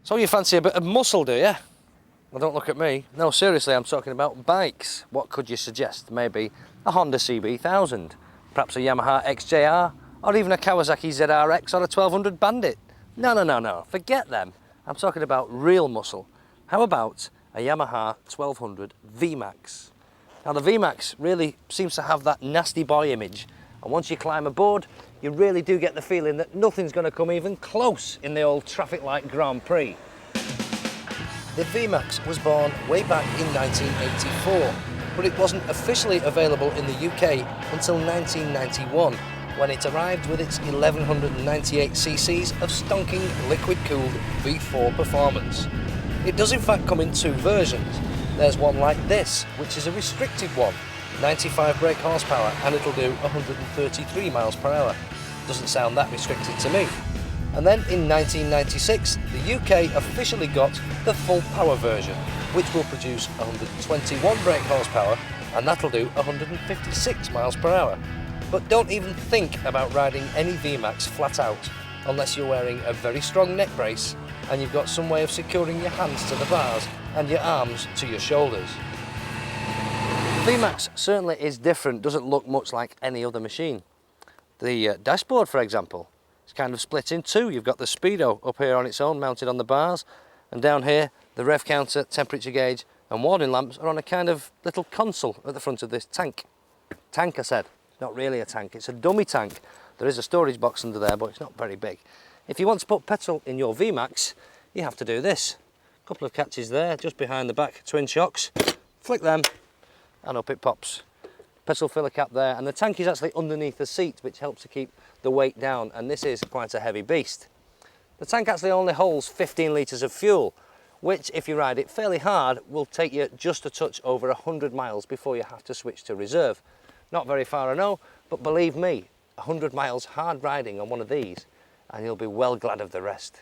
So you fancy a bit of muscle, do you? Well, don't look at me. No, seriously, I'm talking about bikes. What could you suggest? Maybe a Honda CB1000, perhaps a Yamaha XJR, or even a Kawasaki ZRX or a 1200 Bandit. No, forget them. I'm talking about real muscle. How about a Yamaha 1200 VMAX? Now the VMAX really seems to have that nasty boy image, and once you climb aboard, you really do get the feeling that nothing's going to come even close in the old traffic light Grand Prix. The VMAX was born way back in 1984, but it wasn't officially available in the UK until 1991, when it arrived with its 1198 cc's of stonking liquid-cooled V4 performance. It does in fact come in two versions. There's one like this, which is a restricted one, 95 brake horsepower, and it'll do 133 miles per hour. Doesn't sound that restricted to me. And then in 1996, the UK officially got the full power version, which will produce 121 brake horsepower, and that'll do 156 miles per hour. But don't even think about riding any VMAX flat out, unless you're wearing a very strong neck brace and you've got some way of securing your hands to the bars and your arms to your shoulders. VMAX certainly is different, doesn't look much like any other machine. The dashboard, for example, is kind of split in two. You've got the speedo up here on its own, mounted on the bars, and down here the rev counter, temperature gauge and warning lamps are on a kind of little console at the front of this tank. Tank, I said. It's not really a tank, it's a dummy tank. There is a storage box under there, but it's not very big. If you want to put petrol in your VMAX, you have to do this. A couple of catches there, just behind the back, twin shocks. Flick them, and up it pops. Petrol filler cap there, and the tank is actually underneath the seat, which helps to keep the weight down, and this is quite a heavy beast. The tank actually only holds 15 litres of fuel, which, if you ride it fairly hard, will take you just a touch over 100 miles before you have to switch to reserve. Not very far, I know, but believe me, 100 miles hard riding on one of these, and you'll be well glad of the rest.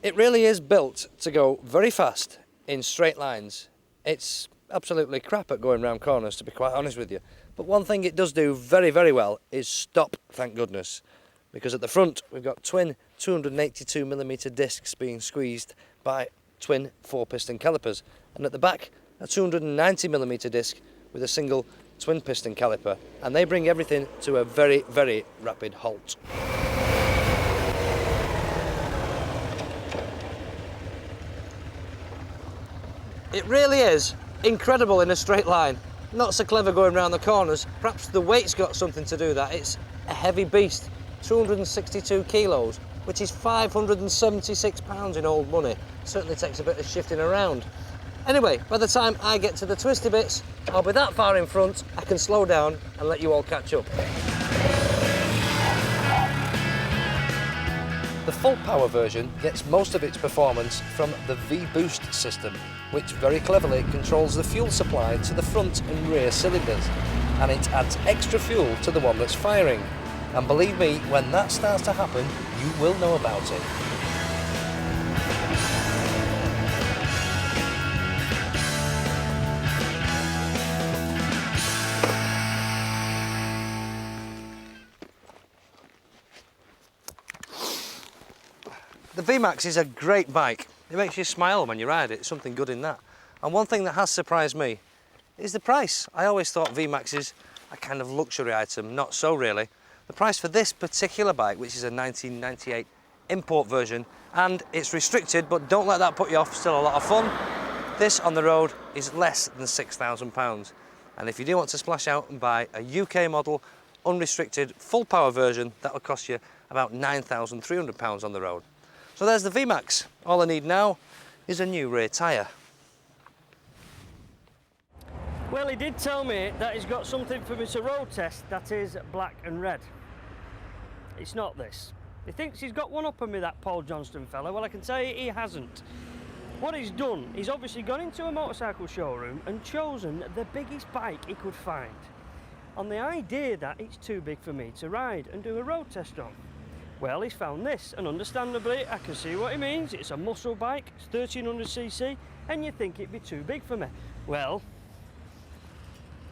It really is built to go very fast in straight lines. It's absolutely crap at going round corners, to be quite honest with you. But one thing it does do very, very well is stop, thank goodness. Because at the front, we've got twin 282mm discs being squeezed by twin 4-piston calipers. And at the back, a 290mm disc with a single twin piston caliper. And they bring everything to a very, very rapid halt. It really is incredible in a straight line. Not so clever going around the corners. Perhaps the weight's got something to do with that. It's a heavy beast, 262 kilos, which is 576 pounds in old money. Certainly takes a bit of shifting around. Anyway, by the time I get to the twisty bits, I'll be that far in front, I can slow down and let you all catch up. The full power version gets most of its performance from the V-Boost system, which very cleverly controls the fuel supply to the front and rear cylinders, and it adds extra fuel to the one that's firing. And believe me, when that starts to happen, you will know about it. The VMAX is a great bike. It makes you smile when you ride it, something good in that. And one thing that has surprised me is the price. I always thought VMAXs a kind of luxury item, not so really. The price for this particular bike, which is a 1998 import version, and it's restricted, but don't let that put you off, still a lot of fun. This on the road is less than £6,000. And if you do want to splash out and buy a UK model, unrestricted, full power version, that'll cost you about £9,300 on the road. So there's the VMAX. All I need now is a new rear tyre. Well, he did tell me that he's got something for me to road test that is black and red. It's not this. He thinks he's got one up on me, that Paul Johnston fella. Well, I can tell you he hasn't. What he's done, he's obviously gone into a motorcycle showroom and chosen the biggest bike he could find, on the idea that it's too big for me to ride and do a road test on. Well, he's found this, and understandably, I can see what he means. It's a muscle bike, it's 1300cc, and you think it'd be too big for me. Well,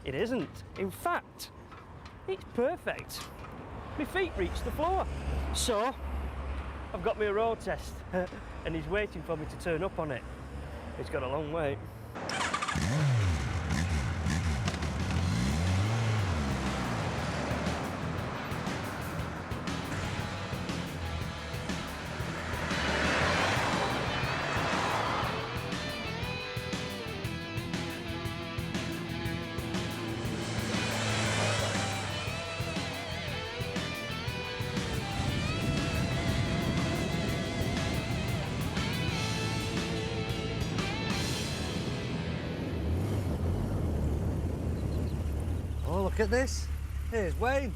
it isn't. In fact, it's perfect. my feet reach the floor. So I've got me a road test and he's waiting for me to turn up on it. He's got a long wait. Oh, look at this. Here's Wayne.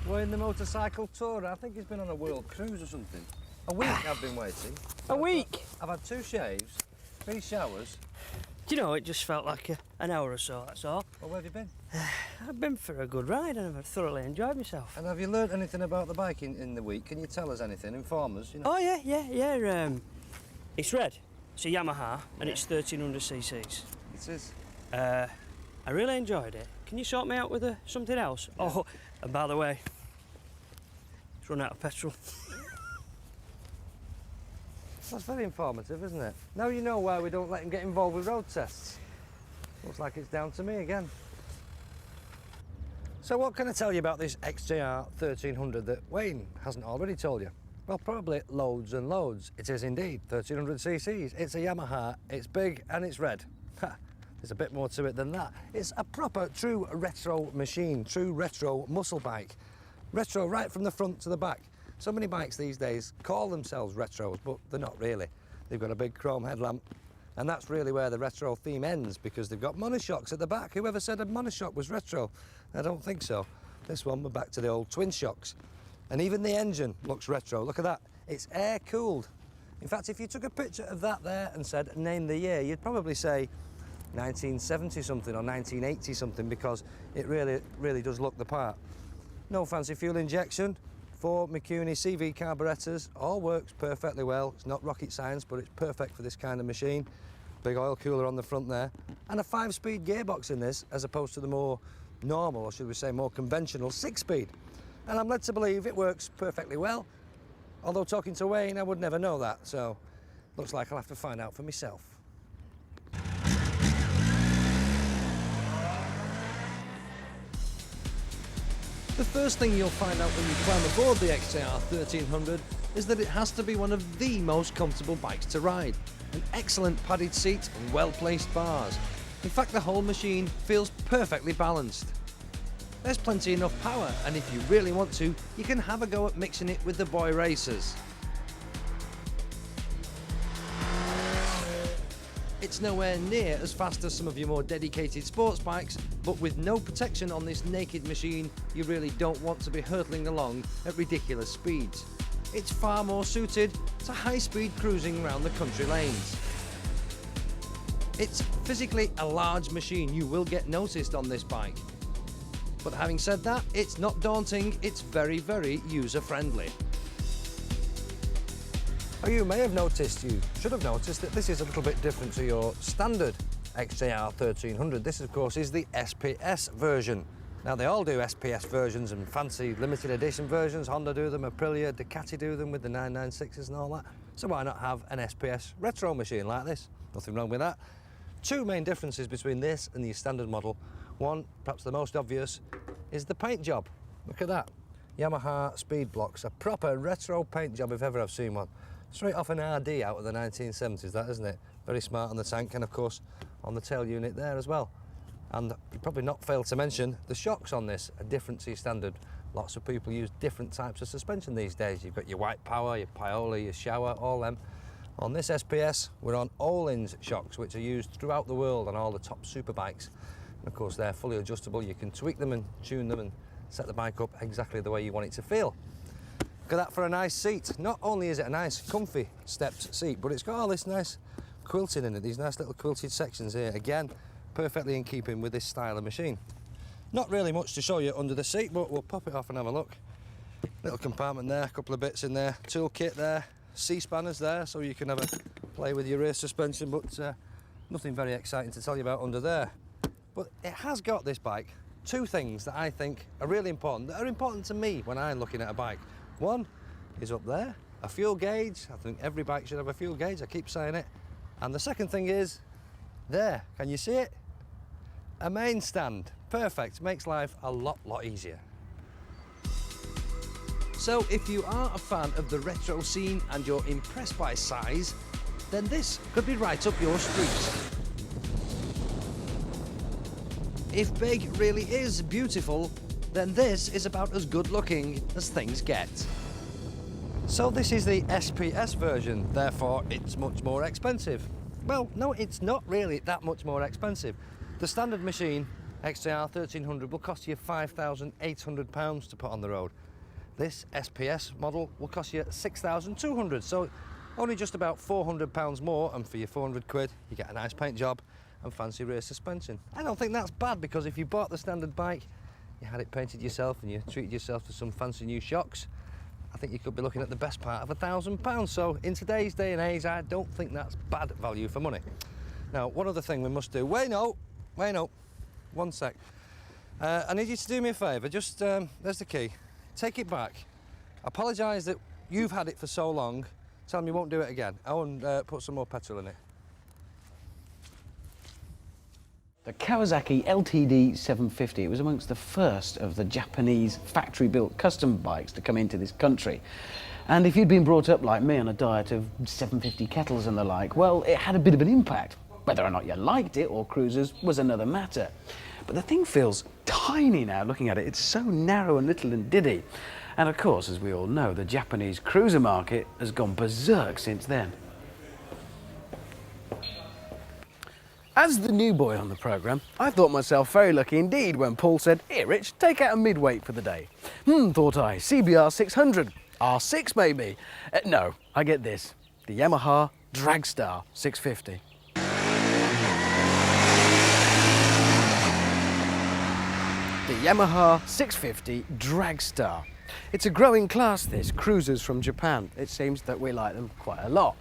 Wayne the motorcycle tourer. I think he's been on a world cruise or something. A week I've been waiting. A week? I've had 2 shaves, 3 showers. Do you know, it just felt like an hour or so, that's all. Well, where have you been? I've been for a good ride and I've thoroughly enjoyed myself. And have you learnt anything about the bike in the week? Can you tell us anything? Inform us, you know. Oh, yeah. It's red. It's a Yamaha and it's 1300 cc's. It is. I really enjoyed it. Can you sort me out with something else? Yeah. Oh, and by the way, it's run out of petrol. That's very informative, isn't it? Now you know why we don't let him get involved with road tests. Looks like it's down to me again. So what can I tell you about this XJR 1300 that Wayne hasn't already told you? Well, probably loads and loads. It is indeed 1300 cc's. It's a Yamaha, it's big and it's red. There's a bit more to it than that. It's a proper, true retro machine, true retro muscle bike. Retro right from the front to the back. So many bikes these days call themselves retros, but they're not really. They've got a big chrome headlamp, and that's really where the retro theme ends, because they've got monoshocks at the back. Whoever said a monoshock was retro? I don't think so. This one, we're back to the old twin shocks. And even the engine looks retro. Look at that. It's air-cooled. In fact, if you took a picture of that there and said, name the year, you'd probably say 1970 something or 1980 something, because it really does look the part. No fancy fuel injection, 4 Mikuni CV carburetors, all works perfectly well. It's not rocket science, but it's perfect for this kind of machine. Big oil cooler on the front there, and a 5-speed gearbox in this, as opposed to the more normal, or should we say more conventional 6-speed. And I'm led to believe it works perfectly well, although talking to Wayne I would never know that, so looks like I'll have to find out for myself. The first thing you'll find out when you climb aboard the XJR 1300 is that it has to be one of the most comfortable bikes to ride. An excellent padded seat and well-placed bars. In fact, the whole machine feels perfectly balanced. There's plenty enough power, and if you really want to, you can have a go at mixing it with the boy racers. It's nowhere near as fast as some of your more dedicated sports bikes, but with no protection on this naked machine, you really don't want to be hurtling along at ridiculous speeds. It's far more suited to high-speed cruising around the country lanes. It's physically a large machine. You will get noticed on this bike. But having said that, it's not daunting, it's very, very user-friendly. Oh, you may have noticed, you should have noticed, that this is a little bit different to your standard XJR 1300. This, of course, is the SPS version. Now, they all do SPS versions and fancy limited edition versions. Honda do them, Aprilia, Ducati do them with the 996s and all that. So why not have an SPS retro machine like this? Nothing wrong with that. 2 main differences between this and the standard model. One, perhaps the most obvious, is the paint job. Look at that. Yamaha speed blocks, a proper retro paint job if ever I've seen one. Straight off an RD out of the 1970s, that, isn't it? Very smart on the tank and, of course, on the tail unit there as well. And you probably not failed to mention the shocks on this are different to your standard. Lots of people use different types of suspension these days. You've got your white power, your Paola, your shower, all them. On this SPS, we're on Öhlins shocks, which are used throughout the world on all the top super bikes. And of course, they're fully adjustable. You can tweak them and tune them and set the bike up exactly the way you want it to feel. Look at that for a nice seat. Not only is it a nice, comfy stepped seat, but it's got all this nice quilting in it, these nice little quilted sections here. Again, perfectly in keeping with this style of machine. Not really much to show you under the seat, but we'll pop it off and have a look. Little compartment there, a couple of bits in there, toolkit there, C-spanners there, so you can have a play with your rear suspension, but nothing very exciting to tell you about under there. But it has got, this bike, two things that I think are really important, that are important to me when I'm looking at a bike. One is up there, a fuel gauge. I think every bike should have a fuel gauge, I keep saying it. And the second thing is, there, can you see it? A main stand. Perfect, makes life a lot easier. So if you are a fan of the retro scene and you're impressed by size, then this could be right up your street. If big really is beautiful, then this is about as good looking as things get. So this is the SPS version, therefore it's much more expensive. Well, no, it's not really that much more expensive. The standard machine, XJR 1300, will cost you £5,800 to put on the road. This SPS model will cost you £6,200, so only just about £400 more, and for your 400 quid, you get a nice paint job and fancy rear suspension. I don't think that's bad, because if you bought the standard bike, you had it painted yourself and you treated yourself to some fancy new shocks, I think you could be looking at the best part of £1,000. So in today's day and age, I don't think that's bad value for money. Now, one other thing we must do. Wait, no, one sec. I need you to do me a favour. Just, there's the key. Take it back. Apologise that you've had it for so long. Tell them you won't do it again. Oh, and put some more petrol in it. The Kawasaki LTD 750, it was amongst the first of the Japanese factory-built custom bikes to come into this country. And if you'd been brought up like me on a diet of 750 kettles and the like, well, it had a bit of an impact. Whether or not you liked it or cruisers was another matter. But the thing feels tiny now looking at it. It's so narrow and little and diddy. And of course, as we all know, the Japanese cruiser market has gone berserk since then. As the new boy on the programme, I thought myself very lucky indeed when Paul said, "Here Rich, take out a midweight for the day." Thought I, CBR 600, R6 maybe. No, I get this, the Yamaha Dragstar 650. The Yamaha 650 Dragstar. It's a growing class, this, cruisers from Japan. It seems that we like them quite a lot.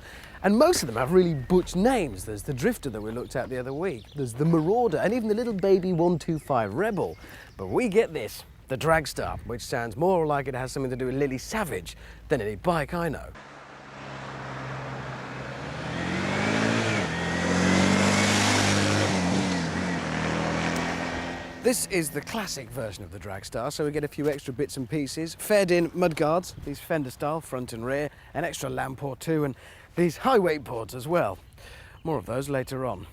And most of them have really butch names. There's the Drifter that we looked at the other week. There's the Marauder and even the little baby 125 Rebel. But we get this, the Dragstar, which sounds more like it has something to do with Lily Savage than any bike I know. This is the classic version of the Dragstar, so we get a few extra bits and pieces. Fed in mudguards, these fender style, front and rear, an extra lamp or two, and these high weight boards as well. More of those later on.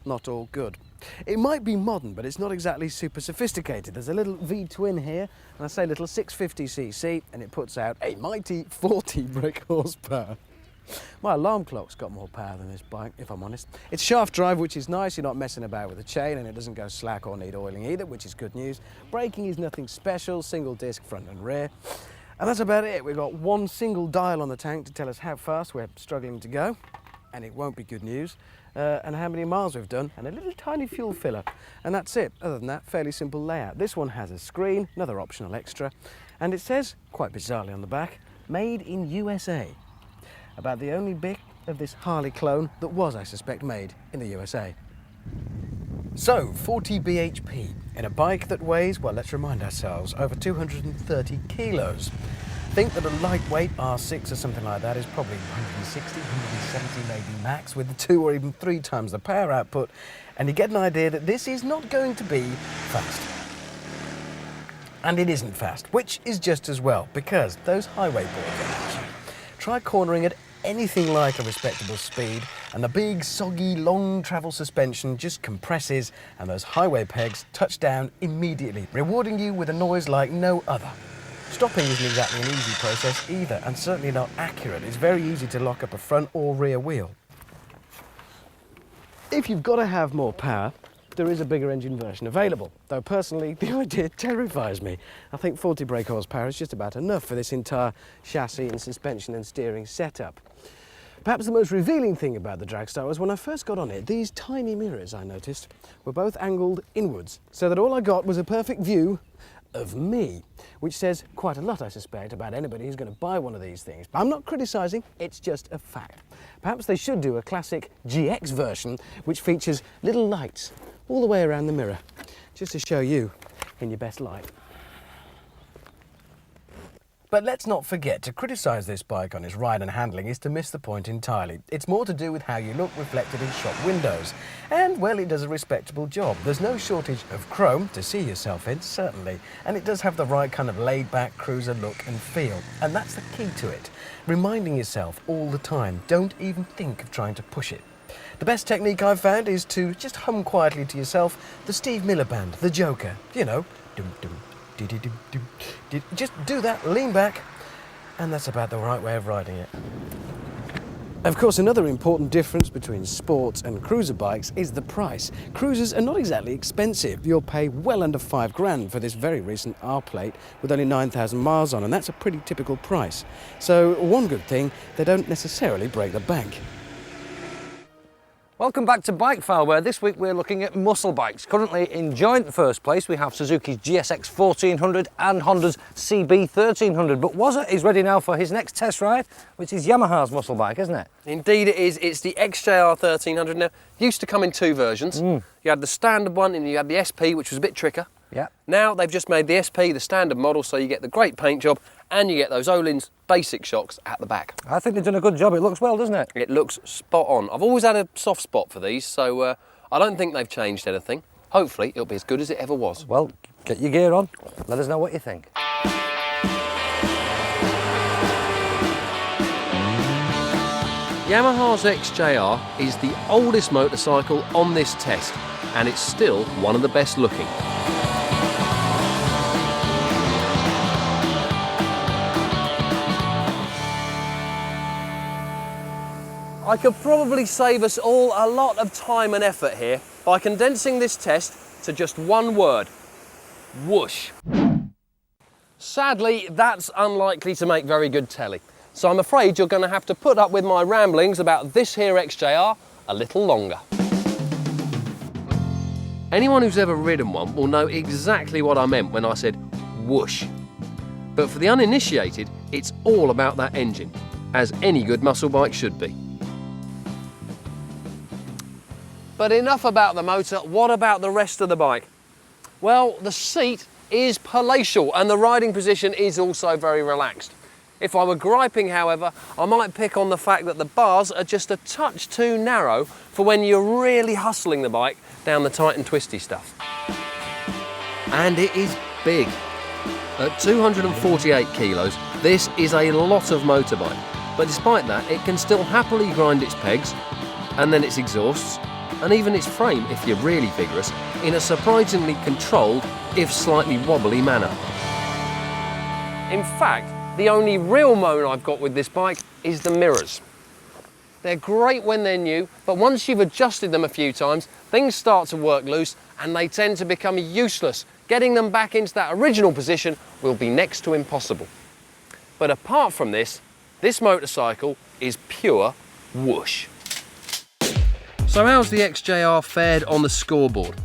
Not all good. It might be modern, but it's not exactly super sophisticated. There's a little V-twin here, and I say little 650cc, and it puts out a mighty 40 brake horsepower. My alarm clock's got more power than this bike, if I'm honest. It's shaft drive, which is nice. You're not messing about with the chain, and it doesn't go slack or need oiling either, which is good news. Braking is nothing special, single disc front and rear. And that's about it. We've got one single dial on the tank to tell us how fast we're struggling to go, and it won't be good news, and how many miles we've done, and a little tiny fuel filler. And that's it. Other than that, fairly simple layout. This one has a screen, another optional extra, and it says, quite bizarrely on the back, made in USA. About the only bit of this Harley clone that was, I suspect, made in the USA. So, 40 bhp in a bike that weighs, well, let's remind ourselves, over 230 kilos. Think that a lightweight R6 or something like that is probably 160, 170 maybe max, with 2 or even 3 times the power output, and you get an idea that this is not going to be fast. And it isn't fast, which is just as well, because those highway boards, try cornering at anything like a respectable speed, and the big, soggy, long travel suspension just compresses, and those highway pegs touch down immediately, rewarding you with a noise like no other. Stopping isn't exactly an easy process either, and certainly not accurate. It's very easy to lock up a front or rear wheel. If you've got to have more power, there is a bigger engine version available, though personally the idea terrifies me. I think 40 brake horsepower is just about enough for this entire chassis and suspension and steering setup. Perhaps the most revealing thing about the Dragstar was when I first got on it, these tiny mirrors I noticed were both angled inwards, so that all I got was a perfect view of me, which says quite a lot, I suspect, about anybody who's going to buy one of these things. I'm not criticising, it's just a fact. Perhaps they should do a classic GX version which features little lights all the way around the mirror, just to show you in your best light. But let's not forget, to criticise this bike on its ride and handling is to miss the point entirely. It's more to do with how you look reflected in shop windows. And, well, it does a respectable job. There's no shortage of chrome to see yourself in, certainly. And it does have the right kind of laid-back cruiser look and feel. And that's the key to it. Reminding yourself all the time, don't even think of trying to push it. The best technique I've found is to just hum quietly to yourself the Steve Miller Band, the Joker. You know, dum-dum. Just do that, lean back, and that's about the right way of riding it. Of course, another important difference between sports and cruiser bikes is the price. Cruisers are not exactly expensive. You'll pay well under £5,000 for this very recent R plate with only 9,000 miles on, and that's a pretty typical price. So one good thing, they don't necessarily break the bank. Welcome back to Bike File, where this week we're looking at muscle bikes. Currently in joint first place we have Suzuki's GSX 1400 and Honda's CB 1300, but Wazza is ready now for his next test ride, which is Yamaha's muscle bike, isn't it? Indeed it is. It's the XJR 1300. Now, it used to come in two versions. You had the standard one and you had the SP, which was a bit tricker. Yeah. Now they've just made the SP, the standard model, so you get the great paint job and you get those Öhlins basic shocks at the back. I think they've done a good job. It looks well, doesn't it? It looks spot on. I've always had a soft spot for these, so I don't think they've changed anything. Hopefully it'll be as good as it ever was. Well, get your gear on. Let us know what you think. Yamaha's XJR is the oldest motorcycle on this test, and it's still one of the best looking. I could probably save us all a lot of time and effort here by condensing this test to just one word: whoosh. Sadly, that's unlikely to make very good telly, so I'm afraid you're going to have to put up with my ramblings about this here XJR a little longer. Anyone who's ever ridden one will know exactly what I meant when I said whoosh. But for the uninitiated, it's all about that engine, as any good muscle bike should be. But enough about the motor, what about the rest of the bike? Well, the seat is palatial and the riding position is also very relaxed. If I were griping, however, I might pick on the fact that the bars are just a touch too narrow for when you're really hustling the bike down the tight and twisty stuff. And it is big. At 248 kilos, this is a lot of motorbike, but despite that, it can still happily grind its pegs, and then its exhausts, and even its frame, if you're really vigorous, in a surprisingly controlled, if slightly wobbly manner. In fact, the only real moan I've got with this bike is the mirrors. They're great when they're new, but once you've adjusted them a few times, things start to work loose and they tend to become useless. Getting them back into that original position will be next to impossible. But apart from this, this motorcycle is pure whoosh. So how's the XJR fared on the scoreboard?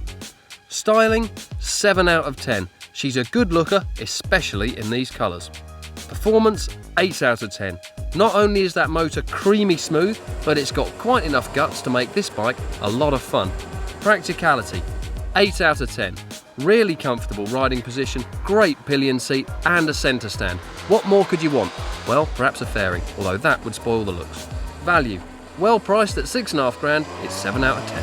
Styling, 7 out of 10. She's a good looker, especially in these colours. Performance, 8 out of 10. Not only is that motor creamy smooth, but it's got quite enough guts to make this bike a lot of fun. Practicality, 8 out of 10. Really comfortable riding position, great pillion seat and a centre stand. What more could you want? Well, perhaps a fairing, although that would spoil the looks. Value, well priced at £6,500, it's 7 out of 10.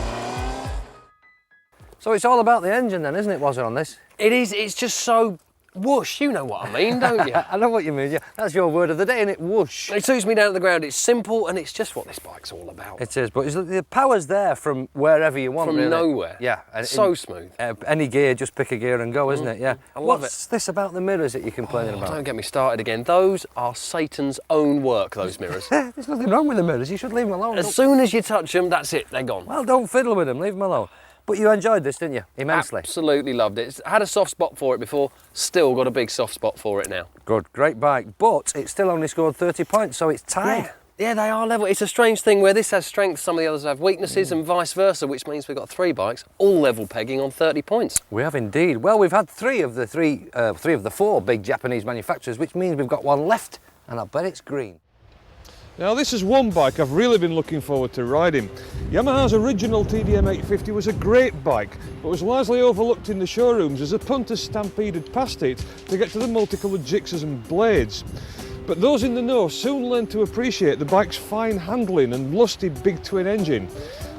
So it's all about the engine then, isn't it, Wazza, on this? It is, it's just so whoosh, you know what I mean, don't you? I know what you mean, yeah. That's your word of the day, isn't it? Whoosh. It suits me down to the ground, it's simple and it's just what this bike's all about. It is, but the power's there from wherever you want, From really. nowhere. Yeah. And so smooth. Any gear, just pick a gear and go, isn't it? Yeah. I love What's this about the mirrors that you're complaining about? Don't get me started again. Those are Satan's own work, those mirrors. There's nothing wrong with the mirrors, you should leave them alone. As soon as you touch them, that's it, they're gone. Well, don't fiddle with them, leave them alone. But you enjoyed this, didn't you? Immensely. Absolutely loved it. Had a soft spot for it before, still got a big soft spot for it now. Good, great bike, but it still only scored 30 points, so it's tied. Yeah, they are level. It's a strange thing where this has strengths, some of the others have weaknesses, and vice versa, which means we've got 3 bikes, all level pegging on 30 points. We have indeed. Well, we've had three of the 4 big Japanese manufacturers, which means we've got one left, and I bet it's green. Now this is one bike I've really been looking forward to riding. Yamaha's original TDM 850 was a great bike, but was largely overlooked in the showrooms as the punters stampeded past it to get to the multicoloured jixers and blades. But those in the know soon learned to appreciate the bike's fine handling and lusty big twin engine,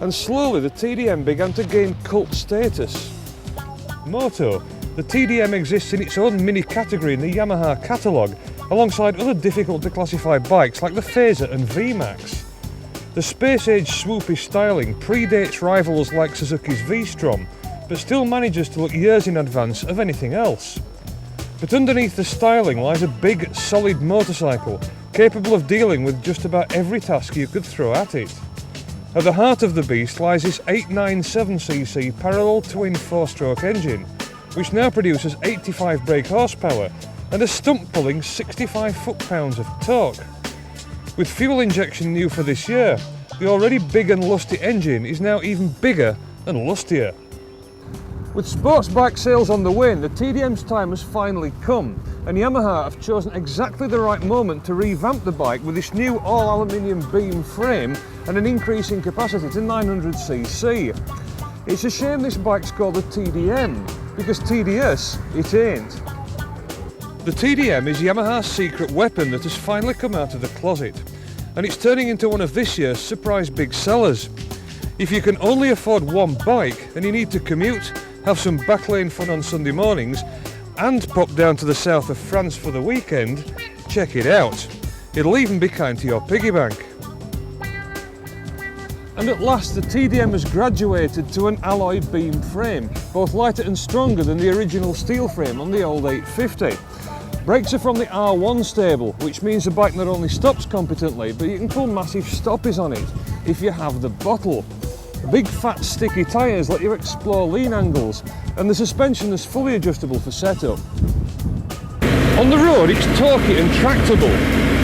and slowly the TDM began to gain cult status. Moto, the TDM exists in its own mini category in the Yamaha catalogue, alongside other difficult to classify bikes like the Fazer and VMAX. The space-age swoopy styling predates rivals like Suzuki's V-Strom, but still manages to look years in advance of anything else. But underneath the styling lies a big, solid motorcycle, capable of dealing with just about every task you could throw at it. At the heart of the beast lies this 897cc parallel twin 4-stroke engine, which now produces 85 brake horsepower and a stump-pulling 65 foot-pounds of torque. With fuel injection new for this year, the already big and lusty engine is now even bigger and lustier. With sports bike sales on the wane, the TDM's time has finally come, and Yamaha have chosen exactly the right moment to revamp the bike with this new all-aluminium beam frame and an increase in capacity to 900cc. It's a shame this bike's called a TDM, because TDS it ain't. The TDM is Yamaha's secret weapon that has finally come out of the closet, and it's turning into one of this year's surprise big sellers. If you can only afford one bike and you need to commute, have some backlane fun on Sunday mornings, and pop down to the south of France for the weekend, check it out. It'll even be kind to your piggy bank. And at last the TDM has graduated to an alloy beam frame, both lighter and stronger than the original steel frame on the old 850. Brakes are from the R1 stable, which means the bike not only stops competently, but you can pull massive stoppies on it if you have the bottle. Big fat sticky tyres let you explore lean angles, and the suspension is fully adjustable for setup. On the road it's torquey and tractable.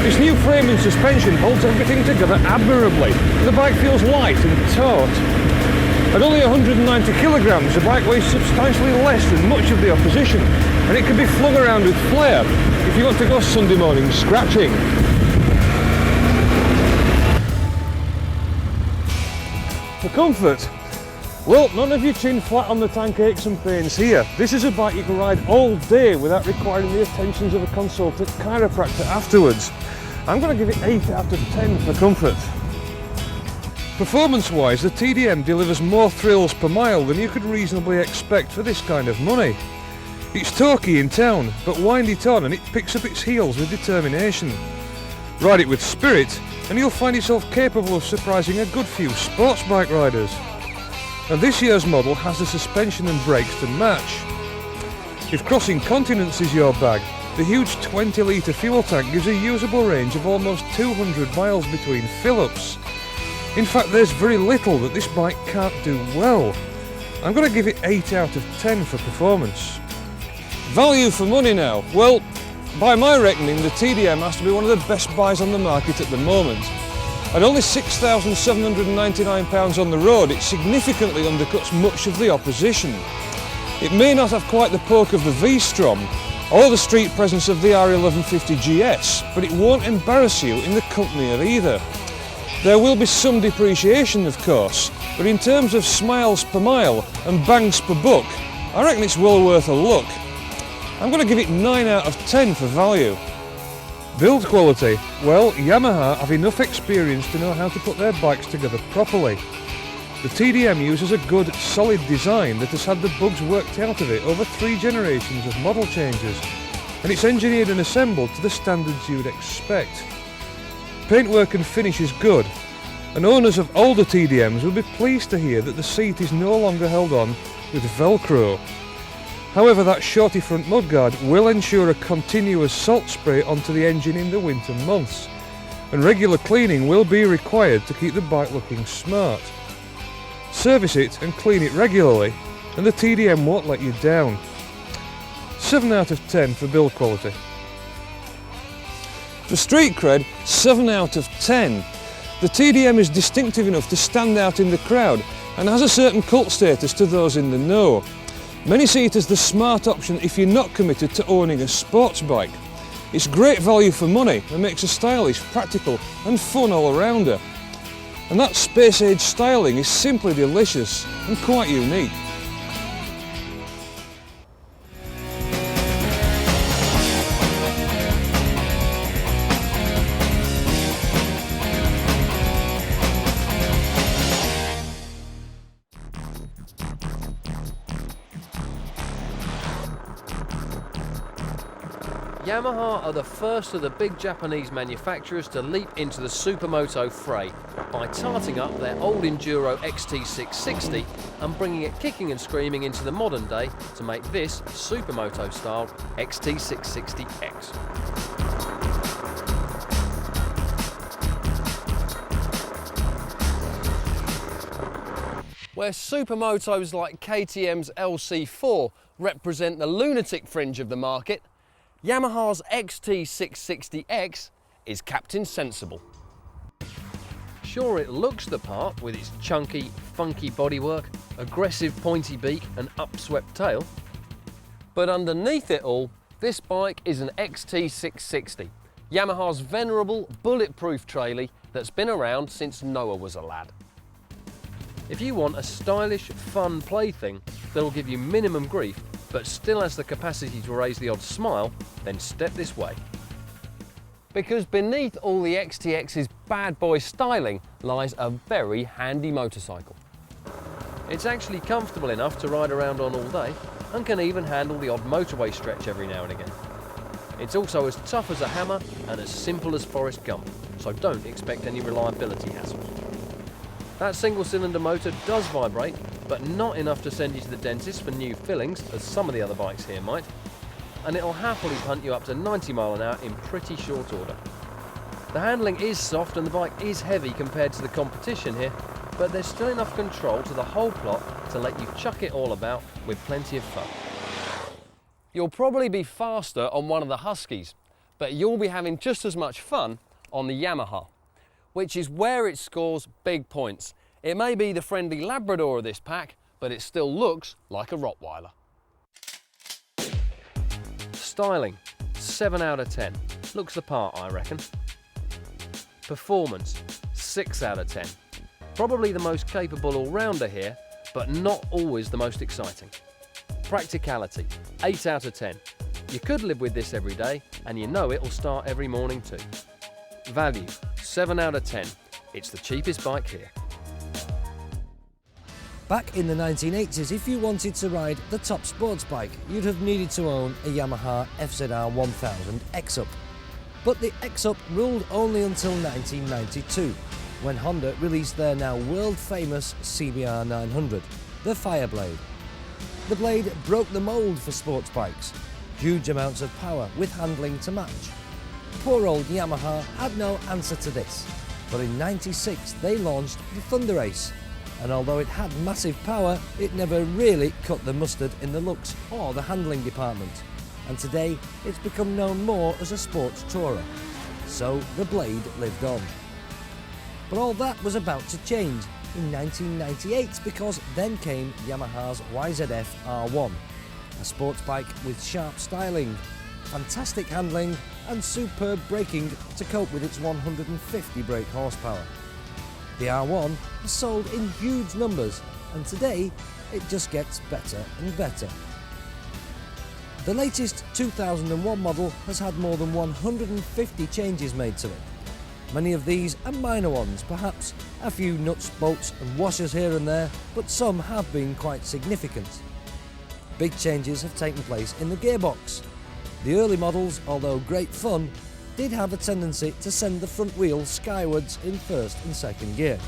This new frame and suspension holds everything together admirably, and the bike feels light and taut. At only 190 kilograms, the bike weighs substantially less than much of the opposition, and it can be flung around with flair if you want to go Sunday morning scratching. For comfort, well, none of your chin flat on the tank aches and pains here. This is a bike you can ride all day without requiring the attentions of a consultant chiropractor afterwards. I'm going to give it 8 out of 10 for comfort. Performance-wise, the TDM delivers more thrills per mile than you could reasonably expect for this kind of money. It's torquey in town, but wind it on and it picks up its heels with determination. Ride it with spirit and you'll find yourself capable of surprising a good few sports bike riders. And this year's model has the suspension and brakes to match. If crossing continents is your bag, the huge 20-litre fuel tank gives a usable range of almost 200 miles between fill-ups. In fact, there's very little that this bike can't do well. I'm going to give it 8 out of 10 for performance. Value for money now. Well, by my reckoning, the TDM has to be one of the best buys on the market at the moment. At only £6,799 on the road, it significantly undercuts much of the opposition. It may not have quite the poke of the V-Strom or the street presence of the R1150 GS, but it won't embarrass you in the company of either. There will be some depreciation, of course, but in terms of smiles per mile and bangs per buck, I reckon it's well worth a look. I'm going to give it 9 out of 10 for value. Build quality. Well, Yamaha have enough experience to know how to put their bikes together properly. The TDM uses a good, solid design that has had the bugs worked out of it over 3 generations of model changes, and it's engineered and assembled to the standards you'd expect. Paintwork and finish is good, and owners of older TDMs will be pleased to hear that the seat is no longer held on with Velcro. However, that shorty front mudguard will ensure a continuous salt spray onto the engine in the winter months, and regular cleaning will be required to keep the bike looking smart. Service it and clean it regularly, and the TDM won't let you down. 7 out of 10 for build quality. For street cred, 7 out of 10. The TDM is distinctive enough to stand out in the crowd and has a certain cult status to those in the know. Many see it as the smart option if you're not committed to owning a sports bike. It's great value for money and makes her stylish, practical and fun all around her. And that space age styling is simply delicious and quite unique. Yamaha are the first of the big Japanese manufacturers to leap into the supermoto fray by tarting up their old Enduro XT660 and bringing it kicking and screaming into the modern day to make this supermoto style XT660X. Where supermotos like KTM's LC4 represent the lunatic fringe of the market, Yamaha's XT660X is Captain Sensible. Sure, it looks the part with its chunky, funky bodywork, aggressive pointy beak and upswept tail, but underneath it all, this bike is an XT660, Yamaha's venerable bulletproof trailie that's been around since Noah was a lad. If you want a stylish, fun plaything that'll give you minimum grief but still has the capacity to raise the odd smile, then step this way. Because beneath all the XTX's bad boy styling lies a very handy motorcycle. It's actually comfortable enough to ride around on all day and can even handle the odd motorway stretch every now and again. It's also as tough as a hammer and as simple as Forrest Gump, so don't expect any reliability hassles. That single-cylinder motor does vibrate, but not enough to send you to the dentist for new fillings, as some of the other bikes here might, and it'll happily punt you up to 90 miles an hour in pretty short order. The handling is soft and the bike is heavy compared to the competition here, but there's still enough control to the whole plot to let you chuck it all about with plenty of fun. You'll probably be faster on one of the Huskies, but you'll be having just as much fun on the Yamaha, which is where it scores big points. It may be the friendly Labrador of this pack, but it still looks like a Rottweiler. Styling, 7 out of 10. Looks the part, I reckon. Performance, 6 out of 10. Probably the most capable all-rounder here, but not always the most exciting. Practicality, 8 out of 10. You could live with this every day, and you know it'll start every morning too. Value, 7 out of 10. It's the cheapest bike here. Back in the 1980s, if you wanted to ride the top sports bike, you'd have needed to own a Yamaha FZR 1000 X-Up. But the X-Up ruled only until 1992, when Honda released their now world-famous CBR 900, the Fireblade. The blade broke the mould for sports bikes. Huge amounts of power with handling to match. Poor old Yamaha had no answer to this, but in '96 they launched the Thunder Ace, and although it had massive power, it never really cut the mustard in the looks or the handling department, and today it's become known more as a sports tourer. So the blade lived on. But all that was about to change in 1998, because then came Yamaha's YZF R1, a sports bike with sharp styling, fantastic handling and superb braking to cope with its 150 brake horsepower. The R1 has sold in huge numbers, and today it just gets better and better. The latest 2001 model has had more than 150 changes made to it. Many of these are minor ones, perhaps a few nuts, bolts and washers here and there, but some have been quite significant. Big changes have taken place in the gearbox. The early models, although great fun, did have a tendency to send the front wheel skywards in first and second gear.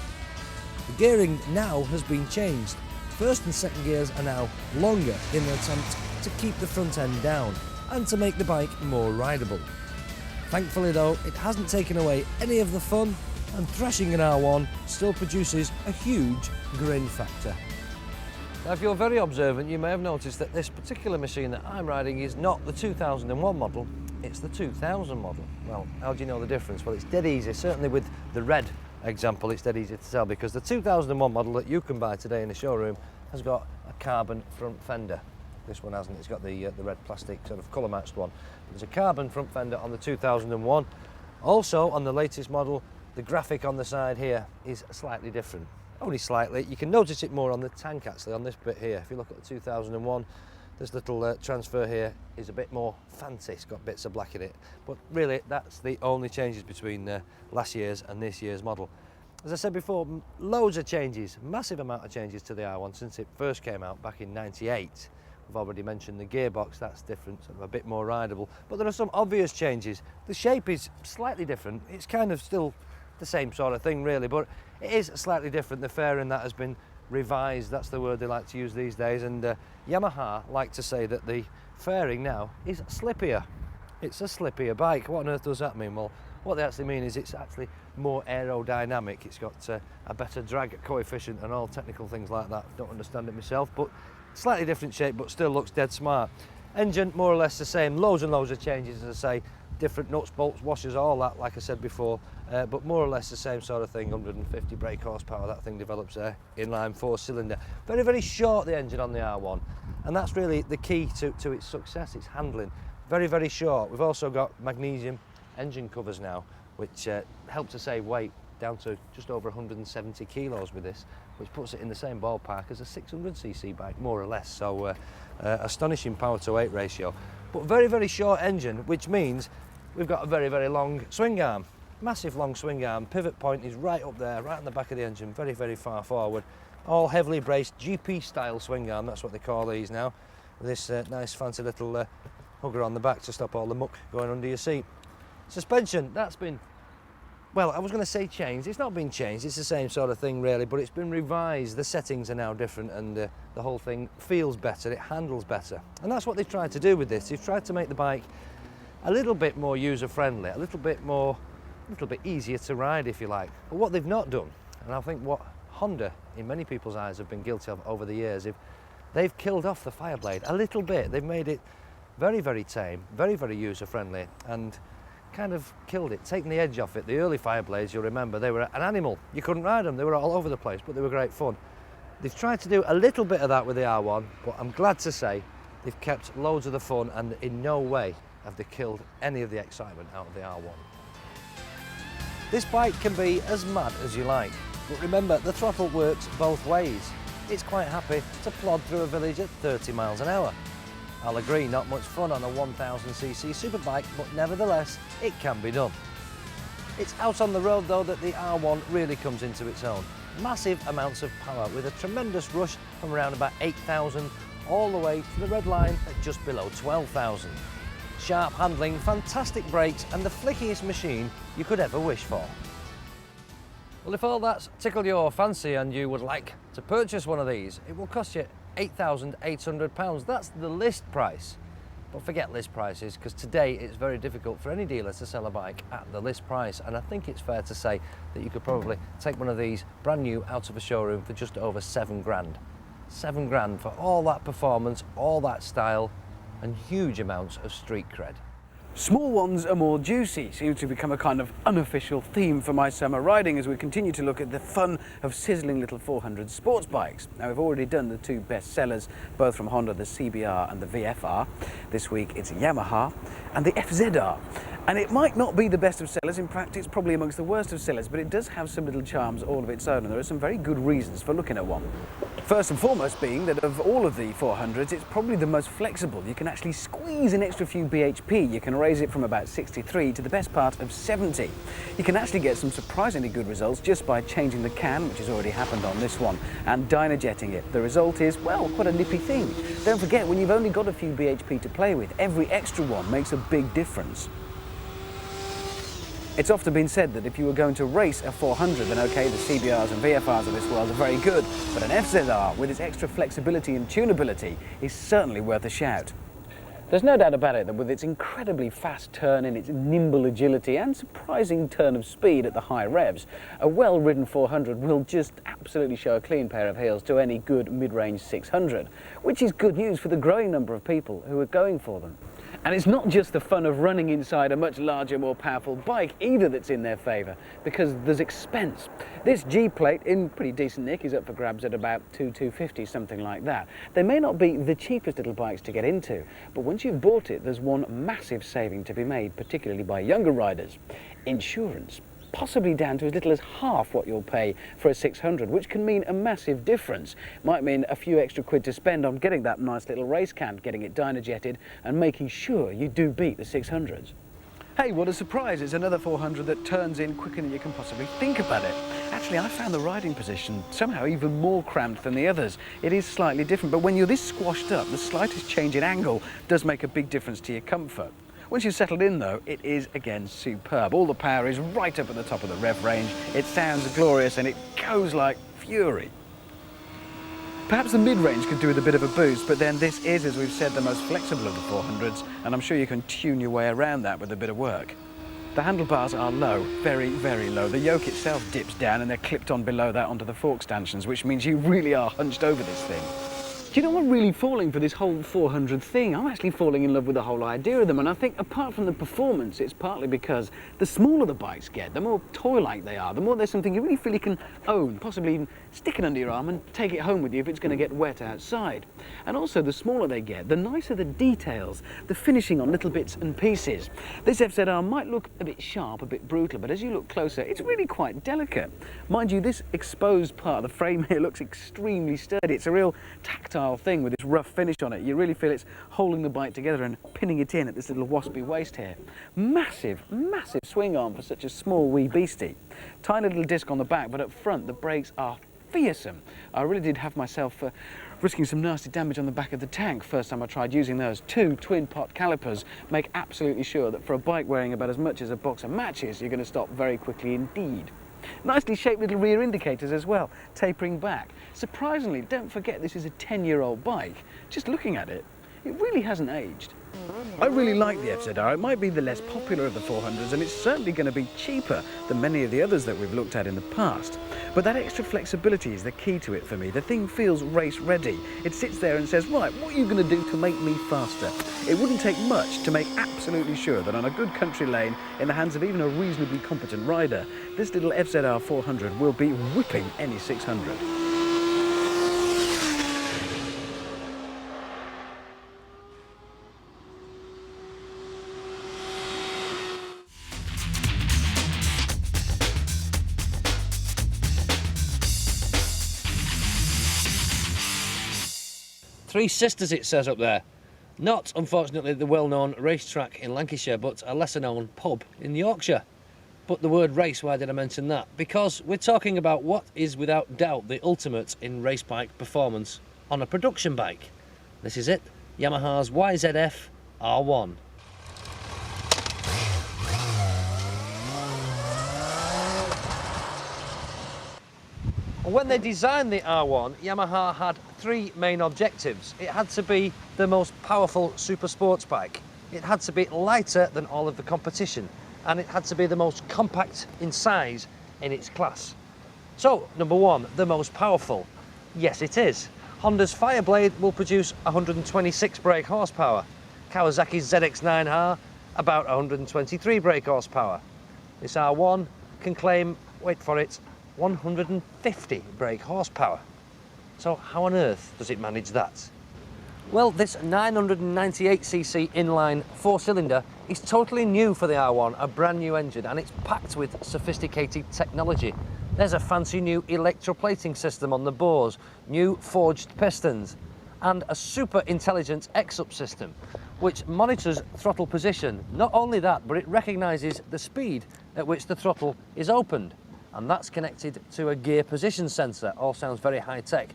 The gearing now has been changed. First and second gears are now longer in an attempt to keep the front end down and to make the bike more rideable. Thankfully though, it hasn't taken away any of the fun, and thrashing an R1 still produces a huge grin factor. Now, if you're very observant, you may have noticed that this particular machine that I'm riding is not the 2001 model, it's the 2000 model. Well, how do you know the difference? Well, it's dead easy. Certainly with the red example, it's dead easy to tell, because the 2001 model that you can buy today in the showroom has got a carbon front fender. This one hasn't. It's got the red plastic sort of colour matched one. There's a carbon front fender on the 2001. Also on the latest model, the graphic on the side here is slightly different. Only slightly. You can notice it more on the tank actually, on this bit here. If you look at the 2001, this little transfer here is a bit more fancy. It's got bits of black in it. But really, that's the only changes between last year's and this year's model. As I said before, loads of changes, massive amount of changes to the R1 since it first came out back in '98. We've already mentioned the gearbox, that's different, sort of a bit more rideable. But there are some obvious changes. The shape is slightly different. It's kind of still the same sort of thing really, but it is slightly different. The fairing that has been revised, that's the word they like to use these days, and Yamaha like to say that the fairing now is slippier. It's a slippier bike. What on earth does that mean? Well, what they actually mean is it's actually more aerodynamic. It's got a better drag coefficient and all technical things like that. Don't understand it myself, but slightly different shape, but still looks dead smart. Engine more or less the same. Loads and loads of changes, as I say, different nuts, bolts, washers, all that, like I said before, but more or less the same sort of thing. 150 brake horsepower that thing develops there, inline 4-cylinder. Very, very short, the engine on the R1, and that's really the key to its success. It's handling. Very, very short. We've also got magnesium engine covers now, which help to save weight down to just over 170 kilos with this, which puts it in the same ballpark as a 600cc bike, more or less. So astonishing power to weight ratio, but very, very short engine, which means we've got a very, very long swing arm, massive long swing arm. Pivot point is right up there, right on the back of the engine, very, very far forward. All heavily braced GP style swing arm, that's what they call these now. With this nice fancy little hugger on the back to stop all the muck going under your seat. Suspension, that's been, well, I was going to say changed. It's not been changed, it's the same sort of thing really, but it's been revised. The settings are now different, and the whole thing feels better, it handles better. And that's what they've tried to do with this. They've tried to make the bike a little bit more user-friendly, a little bit easier to ride, if you like. But what they've not done, and I think what Honda, in many people's eyes, have been guilty of over the years, they've killed off the Fireblade a little bit. They've made it very, very tame, very, very user-friendly, and kind of killed it, taken the edge off it. The early Fireblades, you'll remember, they were an animal. You couldn't ride them, they were all over the place, but they were great fun. They've tried to do a little bit of that with the R1, but I'm glad to say they've kept loads of the fun, and in no way have they killed any of the excitement out of the R1. This bike can be as mad as you like, but remember, the throttle works both ways. It's quite happy to plod through a village at 30 miles an hour. I'll agree, not much fun on a 1000cc superbike, but nevertheless, it can be done. It's out on the road though that the R1 really comes into its own. Massive amounts of power with a tremendous rush from around about 8,000 all the way to the red line at just below 12,000. Sharp handling, fantastic brakes, and the flickiest machine you could ever wish for. Well, if all that's tickled your fancy and you would like to purchase one of these, it will cost you £8,800. That's the list price. But forget list prices, because today it's very difficult for any dealer to sell a bike at the list price, and I think it's fair to say that you could probably take one of these brand new out of a showroom for just over 7 grand. 7 grand for all that performance, all that style, and huge amounts of street cred. Small ones are more juicy seems to become a kind of unofficial theme for my summer riding as we continue to look at the fun of sizzling little 400 sports bikes. Now, we've already done the 2 best sellers, both from Honda, the CBR and the VFR. This week it's Yamaha and the FZR. And it might not be the best of sellers, in fact it's probably amongst the worst of sellers, but it does have some little charms all of its own, and there are some very good reasons for looking at one. First and foremost being that of all of the 400s, it's probably the most flexible. You can actually squeeze an extra few bhp. You can raise it from about 63 to the best part of 70. You can actually get some surprisingly good results just by changing the can, which has already happened on this one, and dynajetting it. The result is, well, quite a nippy thing. Don't forget, when you've only got a few bhp to play with, every extra one makes a big difference. It's often been said that if you were going to race a 400, then okay, the CBRs and VFRs of this world are very good, but an FZR with its extra flexibility and tunability is certainly worth a shout. There's no doubt about it that with its incredibly fast turn and its nimble agility and surprising turn of speed at the high revs, a well-ridden 400 will just absolutely show a clean pair of heels to any good mid-range 600, which is good news for the growing number of people who are going for them. And it's not just the fun of running inside a much larger, more powerful bike either that's in their favour, because there's expense. This G-plate, in pretty decent nick, is up for grabs at about $250, something like that. They may not be the cheapest little bikes to get into, but once you've bought it, there's one massive saving to be made, particularly by younger riders: insurance. Possibly down to as little as half what you'll pay for a 600, which can mean a massive difference. Might mean a few extra quid to spend on getting that nice little race cam, getting it dyno-jetted, and making sure you do beat the 600s. Hey, what a surprise, it's another 400 that turns in quicker than you can possibly think about it. Actually, I found the riding position somehow even more cramped than the others. It is slightly different, but when you're this squashed up, the slightest change in angle does make a big difference to your comfort. Once you've settled in though, it is again superb. All the power is right up at the top of the rev range. It sounds glorious and it goes like fury. Perhaps the mid-range could do with a bit of a boost, but then this is, as we've said, the most flexible of the 400s, and I'm sure you can tune your way around that with a bit of work. The handlebars are low, very, very low. The yoke itself dips down and they're clipped on below that onto the fork stanchions, which means you really are hunched over this thing. Do you know, I'm really falling for this whole 400 thing. I'm actually falling in love with the whole idea of them, and I think apart from the performance, it's partly because the smaller the bikes get, the more toy-like they are, the more there's something you really feel you can own, possibly even stick it under your arm and take it home with you if it's going to get wet outside. And also, the smaller they get, the nicer the details, the finishing on little bits and pieces. This FZR might look a bit sharp, a bit brutal, but as you look closer, it's really quite delicate. Mind you, this exposed part of the frame here looks extremely sturdy. It's a real tactile thing with this rough finish on it. You really feel it's holding the bike together and pinning it in at this little waspy waist here. Massive, massive swing arm for such a small wee beastie. Tiny little disc on the back, but up front the brakes are fearsome. I really did have myself risking some nasty damage on the back of the tank first time I tried using those. Two twin pot calipers make absolutely sure that for a bike weighing about as much as a box of matches, you're going to stop very quickly indeed. Nicely shaped little rear indicators as well, tapering back. Surprisingly, don't forget this is a 10-year-old bike. Just looking at it, it really hasn't aged. I really like the FZR. It might be the less popular of the 400s, and it's certainly going to be cheaper than many of the others that we've looked at in the past. But that extra flexibility is the key to it for me. The thing feels race ready. It sits there and says, right, what are you going to do to make me faster? It wouldn't take much to make absolutely sure that on a good country lane, in the hands of even a reasonably competent rider, this little FZR 400 will be whipping any 600. Three Sisters it says up there. Not, unfortunately, the well-known racetrack in Lancashire, but a lesser-known pub in Yorkshire. But the word race, why did I mention that? Because we're talking about what is without doubt the ultimate in race bike performance on a production bike. This is it, Yamaha's YZF R1. When they designed the R1, Yamaha had three main objectives. It had to be the most powerful super sports bike, it had to be lighter than all of the competition, and it had to be the most compact in size in its class. So, number one, the most powerful. Yes, it is. Honda's Fireblade will produce 126 brake horsepower. Kawasaki's ZX-9R, about 123 brake horsepower. This R1 can claim, wait for it, 150 brake horsepower. So how on earth does it manage that? Well, this 998cc inline four-cylinder is totally new for the R1, a brand new engine, and it's packed with sophisticated technology. There's a fancy new electroplating system on the bores, new forged pistons, and a super intelligent X-up system, which monitors throttle position. Not only that, but it recognises the speed at which the throttle is opened, and that's connected to a gear position sensor. All sounds very high-tech.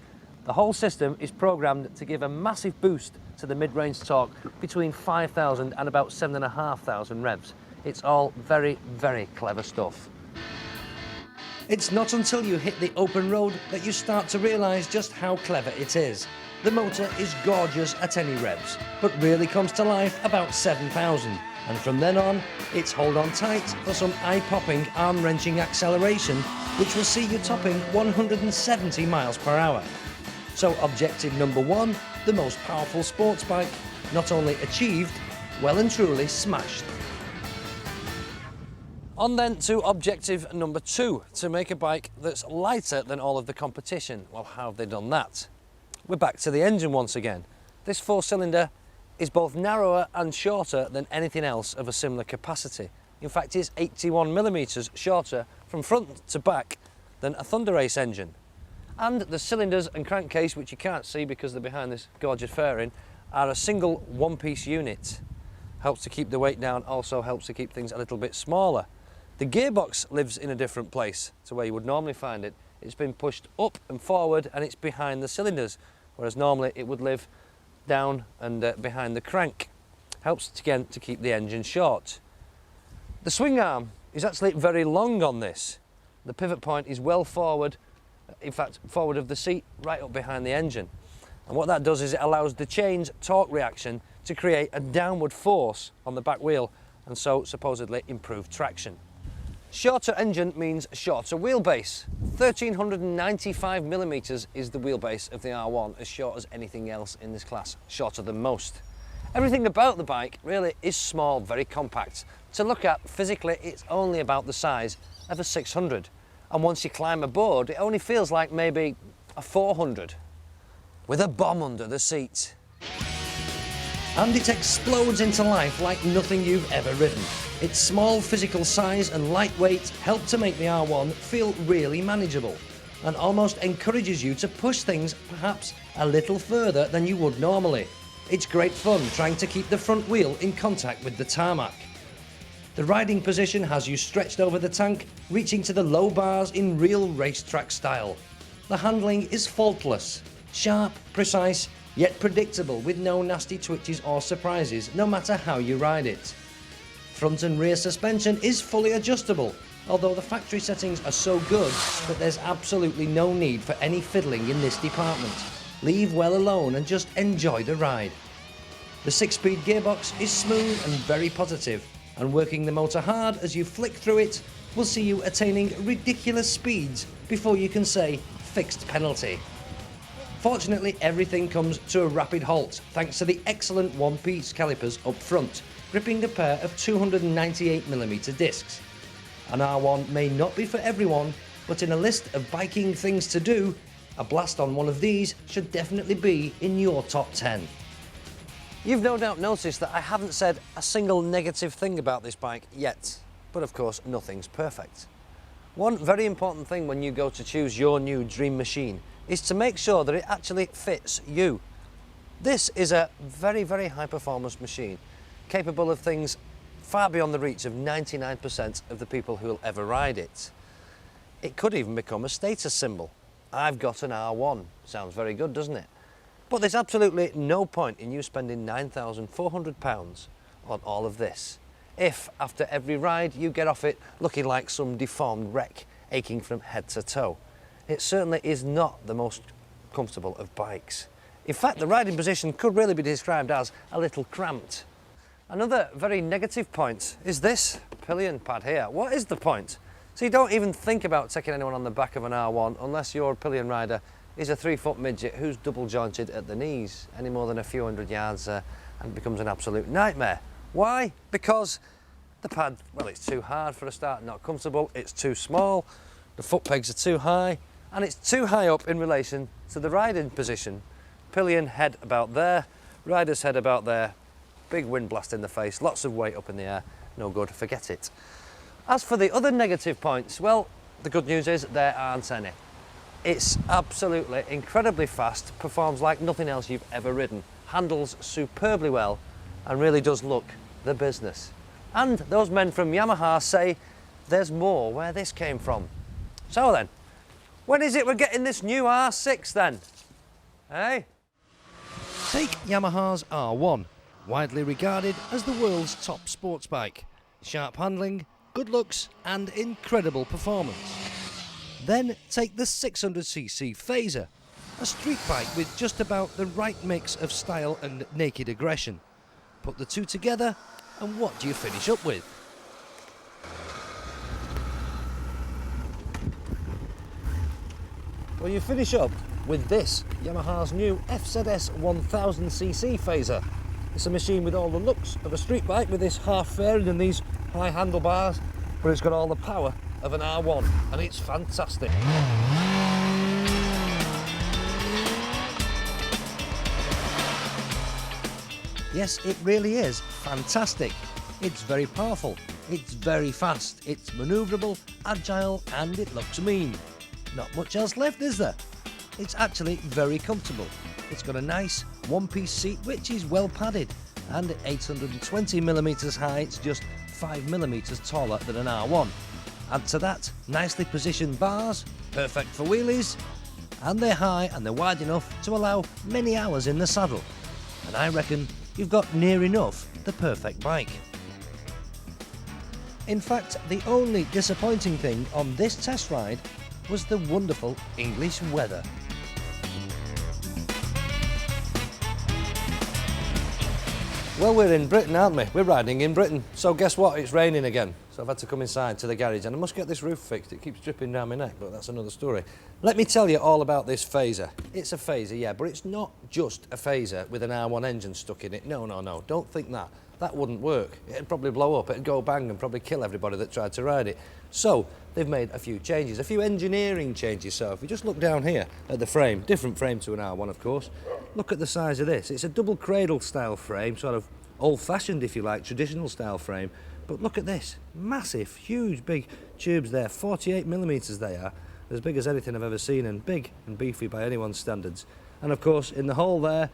The whole system is programmed to give a massive boost to the mid-range torque between 5,000 and about 7,500 revs. It's all very, very clever stuff. It's not until you hit the open road that you start to realise just how clever it is. The motor is gorgeous at any revs, but really comes to life about 7,000. And from then on, it's hold on tight for some eye-popping, arm-wrenching acceleration, which will see you topping 170 miles per hour. So objective number one, the most powerful sports bike, not only achieved, well and truly smashed. On then to objective number 2, to make a bike that's lighter than all of the competition. Well, how have they done that? We're back to the engine once again. This 4-cylinder is both narrower and shorter than anything else of a similar capacity. In fact, it's 81mm shorter from front to back than a Thunder Race engine. And the cylinders and crankcase, which you can't see because they're behind this gorgeous fairing, are a single one-piece unit. Helps to keep the weight down, also helps to keep things a little bit smaller. The gearbox lives in a different place to where you would normally find it. It's been pushed up and forward and it's behind the cylinders, whereas normally it would live down and behind the crank. Helps again to keep the engine short. The swing arm is actually very long on this. The pivot point is well forward, in fact forward of the seat, right up behind the engine. And what that does is it allows the chain's torque reaction to create a downward force on the back wheel and so supposedly improve traction. Shorter engine means shorter wheelbase. 1395mm is the wheelbase of the R1, as short as anything else in this class, shorter than most. Everything about the bike really is small, very compact. To look at physically, it's only about the size of a 600. And once you climb aboard, it only feels like maybe a 400, with a bomb under the seat. And it explodes into life like nothing you've ever ridden. Its small physical size and lightweight help to make the R1 feel really manageable and almost encourages you to push things perhaps a little further than you would normally. It's great fun trying to keep the front wheel in contact with the tarmac. The riding position has you stretched over the tank, reaching to the low bars in real racetrack style. The handling is faultless, sharp, precise, yet predictable with no nasty twitches or surprises no matter how you ride it. Front and rear suspension is fully adjustable, although the factory settings are so good that there's absolutely no need for any fiddling in this department. Leave well alone and just enjoy the ride. The 6-speed gearbox is smooth and very positive, and working the motor hard as you flick through it will see you attaining ridiculous speeds before you can say fixed penalty. Fortunately, everything comes to a rapid halt thanks to the excellent one-piece calipers up front, gripping a pair of 298mm discs. An R1 may not be for everyone, but in a list of biking things to do, a blast on one of these should definitely be in your top 10. You've no doubt noticed that I haven't said a single negative thing about this bike yet, but of course nothing's perfect. One very important thing when you go to choose your new dream machine is to make sure that it actually fits you. This is a very, very high performance machine, capable of things far beyond the reach of 99% of the people who will ever ride it. It could even become a status symbol. I've got an R1. Sounds very good, doesn't it? But there's absolutely no point in you spending £9,400 on all of this, if after every ride you get off it looking like some deformed wreck, aching from head to toe. It certainly is not the most comfortable of bikes. In fact, the riding position could really be described as a little cramped. Another very negative point is this pillion pad here. What is the point? So you don't even think about taking anyone on the back of an R1 unless your pillion rider is a 3-foot midget who's double jointed at the knees any more than a few hundred yards and it becomes an absolute nightmare. Why? Because the pad, well, it's too hard for a start, not comfortable, it's too small, the foot pegs are too high, and it's too high up in relation to the riding position. Pillion head about there, rider's head about there, big wind blast in the face, lots of weight up in the air, no good, forget it. As for the other negative points, well, the good news is there aren't any. It's absolutely incredibly fast, performs like nothing else you've ever ridden, handles superbly well, and really does look the business. And those men from Yamaha say there's more where this came from. So then, when is it we're getting this new R6 then? Eh? Take Yamaha's R1, widely regarded as the world's top sports bike. Sharp handling, good looks and incredible performance. Then take the 600cc Fazer, a street bike with just about the right mix of style and naked aggression. Put the two together and what do you finish up with? Well, you finish up with this, Yamaha's new FZR 1000cc Fazer. It's a machine with all the looks of a street bike with this half fairing and these high handlebars, but it's got all the power of an R1 and it's fantastic. Yes, it really is fantastic. It's very powerful, it's very fast, it's manoeuvrable, agile, and it looks mean. Not much else left, is there? It's actually very comfortable. It's got a nice one-piece seat which is well padded, and at 820mm high it's just 5mm taller than an R1. Add to that nicely positioned bars, perfect for wheelies, and they're high and they're wide enough to allow many hours in the saddle. And I reckon you've got near enough the perfect bike. In fact, the only disappointing thing on this test ride was the wonderful English weather. Well, we're in Britain, aren't we? We're riding in Britain. So guess what? It's raining again. So I've had to come inside to the garage and I must get this roof fixed. It keeps dripping down my neck, but that's another story. Let me tell you all about this Fazer. It's a Fazer, yeah, but it's not just a Fazer with an R1 engine stuck in it. No, no, no, don't think that. That wouldn't work. It'd probably blow up, it'd go bang and probably kill everybody that tried to ride it. So they've made a few changes, a few engineering changes. So if you just look down here at the frame, different frame to an R1 of course, look at the size of this. It's a double cradle style frame, sort of old-fashioned if you like, traditional style frame. But look at this, massive, huge, big tubes there, 48mm they are, as big as anything I've ever seen and big and beefy by anyone's standards. And of course in the hole there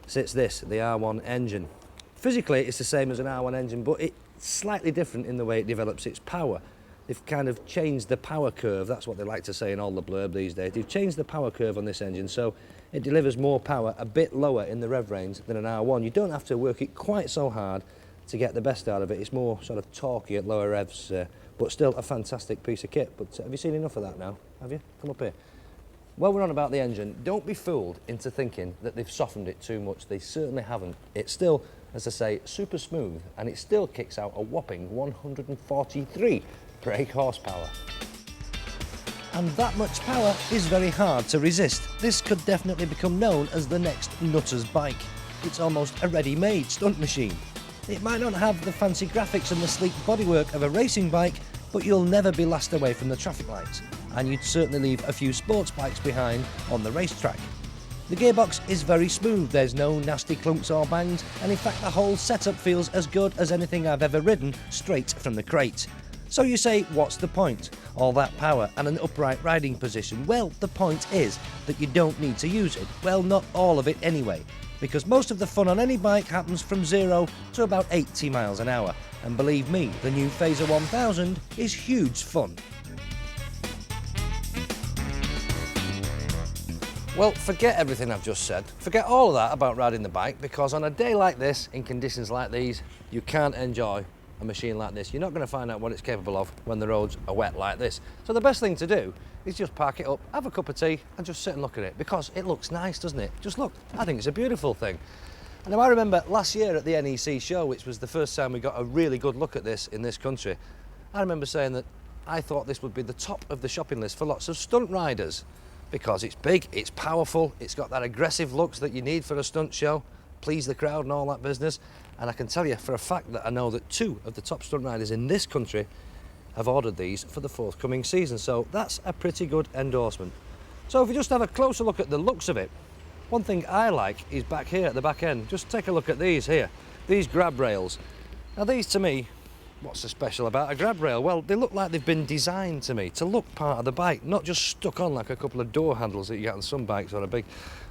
sits this, the R1 engine. Physically it's the same as an R1 engine, but it's slightly different in the way it develops its power. They've kind of changed the power curve, that's what they like to say in all the blurb these days. They've changed the power curve on this engine, so it delivers more power a bit lower in the rev range than an R1. You don't have to work it quite so hard to get the best out of it. It's more sort of torquey at lower revs, but still a fantastic piece of kit. But have you seen enough of that now? Have you? Come up here. While we're on about the engine, don't be fooled into thinking that they've softened it too much. They certainly haven't. It's still, as I say, super smooth, and it still kicks out a whopping 143 brake horsepower. And that much power is very hard to resist. This could definitely become known as the next nutter's bike. It's almost a ready-made stunt machine. It might not have the fancy graphics and the sleek bodywork of a racing bike, but you'll never be last away from the traffic lights, and you'd certainly leave a few sports bikes behind on the racetrack. The gearbox is very smooth, there's no nasty clunks or bangs, and in fact the whole setup feels as good as anything I've ever ridden straight from the crate. So you say, what's the point? All that power and an upright riding position? Well, the point is that you don't need to use it. Well, not all of it anyway, because most of the fun on any bike happens from 0 to about 80 miles an hour. And believe me, the new Fazer 1000 is huge fun. Well, forget everything I've just said. Forget all of that about riding the bike, because on a day like this, in conditions like these, you can't enjoy a machine like this. You're not going to find out what it's capable of when the roads are wet like this. So the best thing to do is just park it up, have a cup of tea and just sit and look at it, because it looks nice, doesn't it? Just look, I think it's a beautiful thing. And now I remember last year at the NEC show, which was the first time we got a really good look at this in this country, I remember saying that I thought this would be the top of the shopping list for lots of stunt riders, because it's big, it's powerful, it's got that aggressive looks that you need for a stunt show, please the crowd and all that business. And I can tell you for a fact that I know that 2 of the top stunt riders in this country have ordered these for the forthcoming season, so that's a pretty good endorsement. So if you just have a closer look at the looks of it, one thing I like is back here at the back end. Just take a look at these here, these grab rails. Now these to me, what's so special about a grab rail? Well, they look like they've been designed to me to look part of the bike, not just stuck on like a couple of door handles that you get on some bikes or a big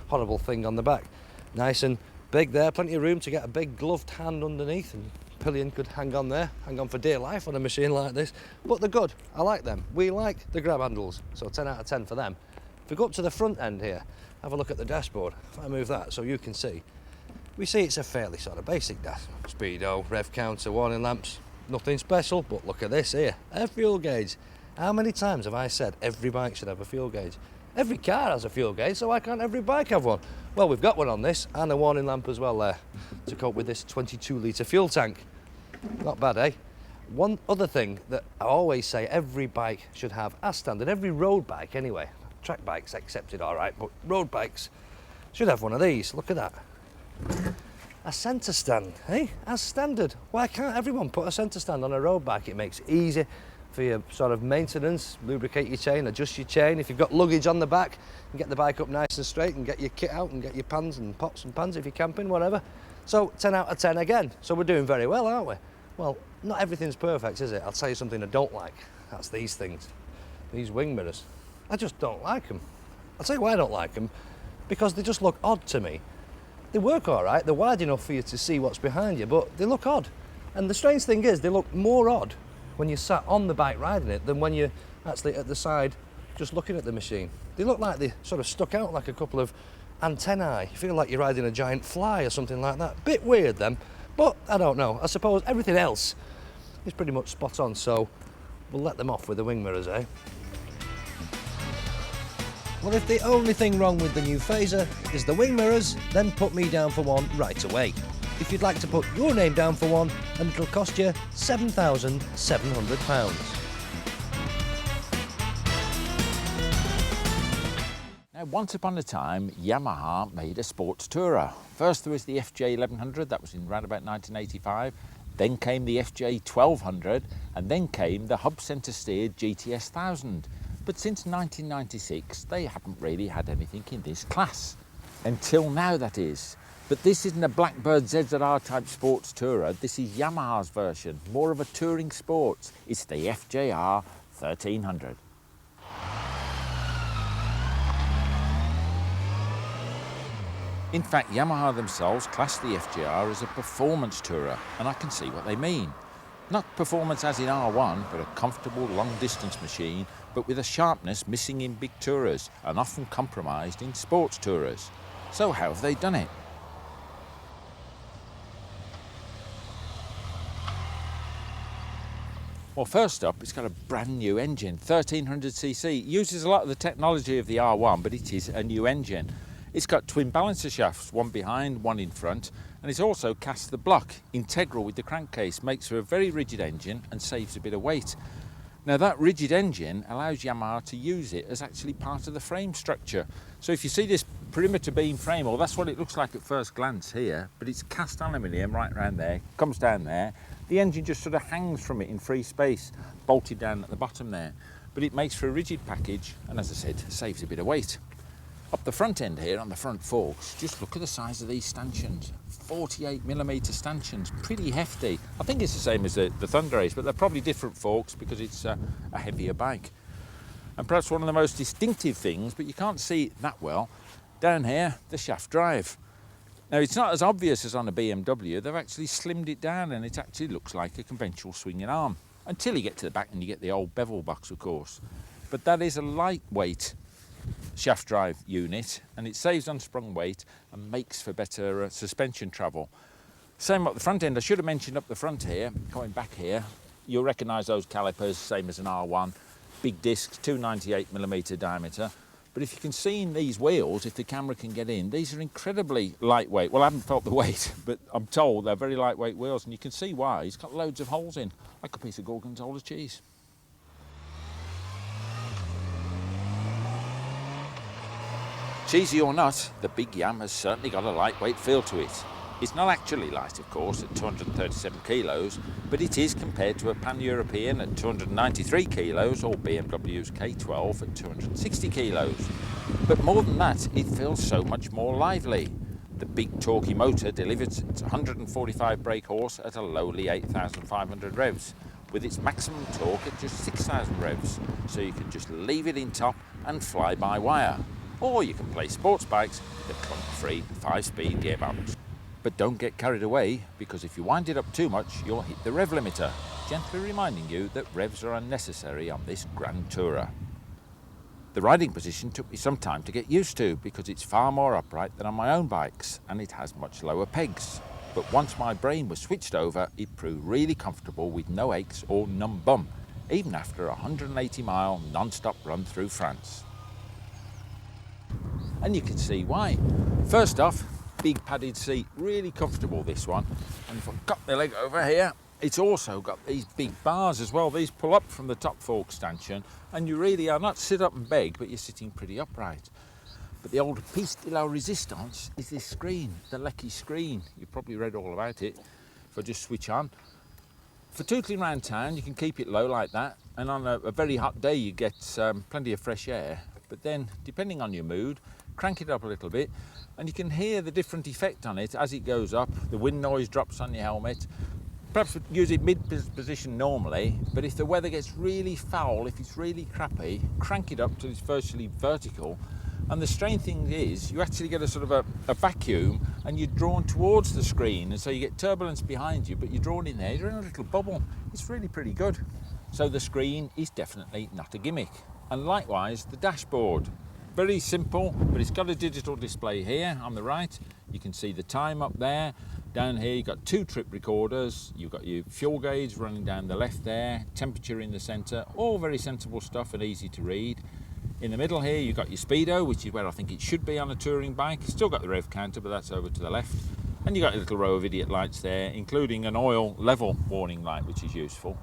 horrible thing on the back. Nice and big there, plenty of room to get a big gloved hand underneath, and pillion could hang on there, hang on for dear life on a machine like this. But they're good, I like them. We like the grab handles, so 10 out of 10 for them. If we go up to the front end here, have a look at the dashboard. If I move that so you can see, we see it's a fairly sort of basic dash. Speedo, rev counter, warning lamps, nothing special, but look at this here, a fuel gauge. How many times have I said every bike should have a fuel gauge? Every car has a fuel gauge, so why can't every bike have one? Well, we've got one on this, and a warning lamp as well there, to cope with this 22-litre fuel tank. Not bad, eh? One other thing that I always say every bike should have as standard, every road bike anyway, track bikes accepted all right, but road bikes should have one of these. Look at that. a centre stand, eh? As standard. Why can't everyone put a centre stand on a road bike? It makes it easy for your sort of maintenance, lubricate your chain, adjust your chain. If you've got luggage on the back, you can get the bike up nice and straight and get your kit out and get your pans and pots and pans if you're camping, whatever. So 10 out of 10 again. So we're doing very well, aren't we? Well, not everything's perfect, is it? I'll tell you something I don't like. That's these things, these wing mirrors. I just don't like them. I'll tell you why I don't like them. Because they just look odd to me. They work all right, they're wide enough for you to see what's behind you, but they look odd. And the strange thing is, they look more odd when you're sat on the bike riding it than when you're actually at the side just looking at the machine. They look like they sort of stuck out like a couple of antennae. You feel like you're riding a giant fly or something like that. Bit weird then, but I don't know. I suppose everything else is pretty much spot on, so we'll let them off with the wing mirrors, eh? Well, if the only thing wrong with the new Fazer is the wing mirrors, then put me down for one right away. If you'd like to put your name down for one, and it'll cost you £7,700. Now, once upon a time, Yamaha made a sports tourer. First there was the FJ 1100, that was in around about 1985. Then came the FJ 1200, and then came the hub centre steered GTS 1000. But since 1996, they haven't really had anything in this class. Until now, that is. But this isn't a Blackbird ZZR type sports tourer, this is Yamaha's version, more of a touring sport. It's the FJR 1300. In fact, Yamaha themselves class the FJR as a performance tourer, and I can see what they mean. Not performance as in R1, but a comfortable long-distance machine, but with a sharpness missing in big tourers and often compromised in sports tourers. So how have they done it? Well, first up, it's got a brand new engine, 1300cc. It uses a lot of the technology of the R1, but it is a new engine. It's got twin balancer shafts, one behind, one in front, and it's also cast the block, integral with the crankcase, makes for a very rigid engine and saves a bit of weight. Now that rigid engine allows Yamaha to use it as actually part of the frame structure. So if you see this perimeter beam frame, well, that's what it looks like at first glance here, but it's cast aluminium right around there, comes down there. The engine just sort of hangs from it in free space, bolted down at the bottom there. But it makes for a rigid package, and as I said, saves a bit of weight. Up the front end here, on the front forks, just look at the size of these stanchions. 48mm stanchions, pretty hefty. I think it's the same as the Thunder Ace, but they're probably different forks because it's a heavier bike. And perhaps one of the most distinctive things, but you can't see it that well, down here, the shaft drive. Now, it's not as obvious as on a BMW. They've actually slimmed it down and it actually looks like a conventional swinging arm. Until you get to the back and you get the old bevel box, of course. But that is a lightweight shaft drive unit, and it saves unsprung weight and makes for better suspension travel. Same up the front end. I should have mentioned up the front here, going back here, you'll recognise those calipers, same as an R1. Big discs, 298mm diameter. But if you can see in these wheels, if the camera can get in, these are incredibly lightweight. Well, I haven't felt the weight, but I'm told they're very lightweight wheels, and you can see why. It's got loads of holes in, like a piece of Gorgonzola cheese. Cheesy or not, the big Yam has certainly got a lightweight feel to it. It's not actually light, of course, at 237 kilos, but it is compared to a Pan-European at 293 kilos or BMW's K12 at 260 kilos. But more than that, it feels so much more lively. The big torquey motor delivers its 145 brake horse at a lowly 8,500 revs, with its maximum torque at just 6,000 revs, so you can just leave it in top and fly by wire. Or you can play sports bikes with a clunk-free 5-speed gearbox. But don't get carried away, because if you wind it up too much, you'll hit the rev limiter, gently reminding you that revs are unnecessary on this Grand Tourer. The riding position took me some time to get used to, because it's far more upright than on my own bikes, and it has much lower pegs. But once my brain was switched over, it proved really comfortable with no aches or numb bum, even after a 180-mile non-stop run through France. And you can see why. First off, big padded seat, really comfortable, this one. And if I've got my leg over here, it's also got these big bars as well. These pull up from the top fork stanchion, and you really are not sit up and beg, but you're sitting pretty upright. But the old piece de la resistance is this screen, the Lecky screen. You've probably read all about it. If I just switch on. For tootling around town, you can keep it low like that, and on a very hot day you get plenty of fresh air. But then, depending on your mood, crank it up a little bit, and you can hear the different effect on it as it goes up. The wind noise drops on your helmet. Perhaps use it mid-position normally, but if the weather gets really foul, if it's really crappy, crank it up till it's virtually vertical. And the strange thing is, you actually get a sort of a vacuum, and you're drawn towards the screen, and so you get turbulence behind you, but you're drawn in there, you're in a little bubble. It's really pretty good. So the screen is definitely not a gimmick. And likewise, the dashboard. Very simple, but it's got a digital display here on the right. You can see the time up there. Down here you've got 2 trip recorders, you've got your fuel gauge running down the left there, temperature in the centre, all very sensible stuff and easy to read. In the middle here you've got your speedo, which is where I think it should be on a touring bike. Still got the rev counter, but that's over to the left. And you've got a little row of idiot lights there, including an oil level warning light, which is useful.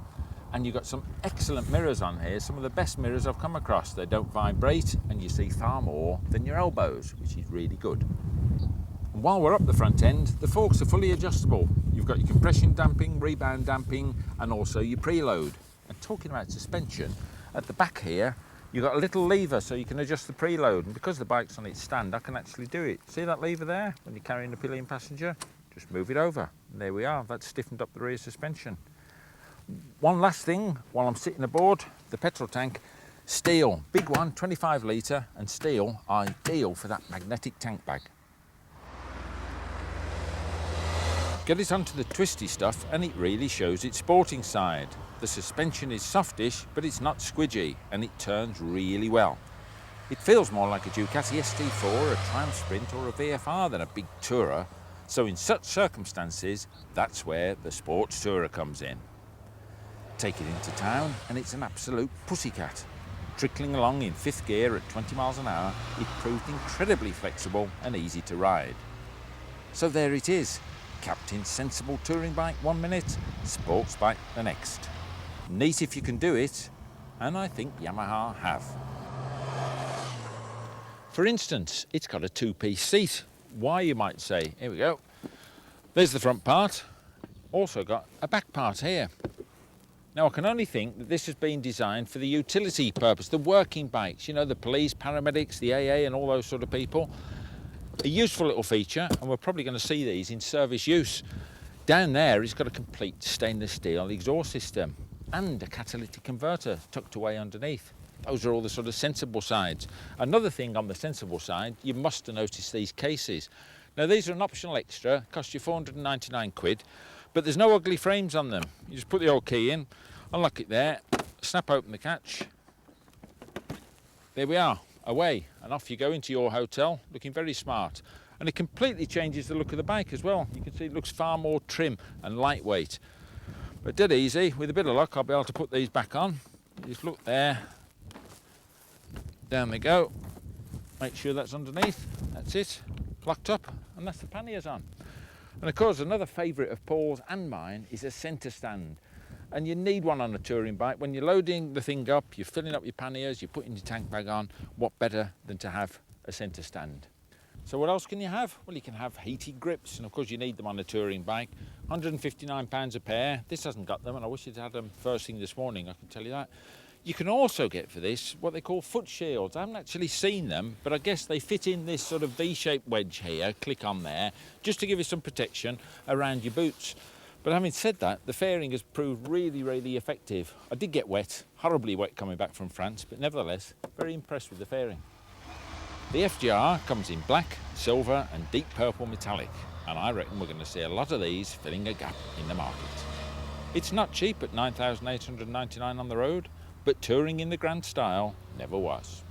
And you've got some excellent mirrors on here, some of the best mirrors I've come across. They don't vibrate, and you see far more than your elbows, which is really good. And while we're up the front end, the forks are fully adjustable. You've got your compression damping, rebound damping, and also your preload. And talking about suspension, at the back here, you've got a little lever so you can adjust the preload. And because the bike's on its stand, I can actually do it. See that lever there? When you're carrying a pillion passenger, just move it over. And there we are, that's stiffened up the rear suspension. One last thing, while I'm sitting aboard, the petrol tank, steel, big one, 25 litre, and steel, ideal for that magnetic tank bag. Get it onto the twisty stuff and it really shows its sporting side. The suspension is softish, but it's not squidgy, and it turns really well. It feels more like a Ducati ST4, a Triumph Sprint or a VFR than a big tourer, so in such circumstances, that's where the sports tourer comes in. Take it into town and it's an absolute pussycat. Trickling along in 5th gear at 20 miles an hour, it proved incredibly flexible and easy to ride. So there it is. Captain's sensible touring bike 1 minute, sports bike the next. Neat if you can do it, and I think Yamaha have. For instance, it's got a 2-piece seat. Why, you might say? Here we go. There's the front part. Also got a back part here. Now I can only think that this has been designed for the utility purpose, the working bikes, you know, the police, paramedics, the AA and all those sort of people. A useful little feature, and we're probably going to see these in service use. Down there it's got a complete stainless steel exhaust system and a catalytic converter tucked away underneath. Those are all the sort of sensible sides. Another thing on the sensible side, you must have noticed these cases. Now these are an optional extra, cost you 499 quid, but there's no ugly frames on them. You just put the old key in, unlock it there, snap open the catch. There we are, away, and off you go into your hotel, looking very smart. And it completely changes the look of the bike as well. You can see it looks far more trim and lightweight. But dead easy, with a bit of luck, I'll be able to put these back on. You just look there, down they go, make sure that's underneath, that's it, locked up, and that's the panniers on. And of course, another favourite of Paul's and mine is a centre stand. And you need one on a touring bike. When you're loading the thing up, you're filling up your panniers, you're putting your tank bag on, what better than to have a centre stand? So what else can you have? Well, you can have heated grips, and of course you need them on a touring bike. £159 a pair. This hasn't got them, and I wish it had them first thing this morning, I can tell you that. You can also get for this what they call foot shields. I haven't actually seen them, but I guess they fit in this sort of V-shaped wedge here, click on there, just to give you some protection around your boots. But having said that, the fairing has proved really, really effective. I did get wet, horribly wet coming back from France, but nevertheless, very impressed with the fairing. The FJR comes in black, silver and deep purple metallic, and I reckon we're going to see a lot of these filling a gap in the market. It's not cheap at $9,899 on the road, but touring in the grand style never was.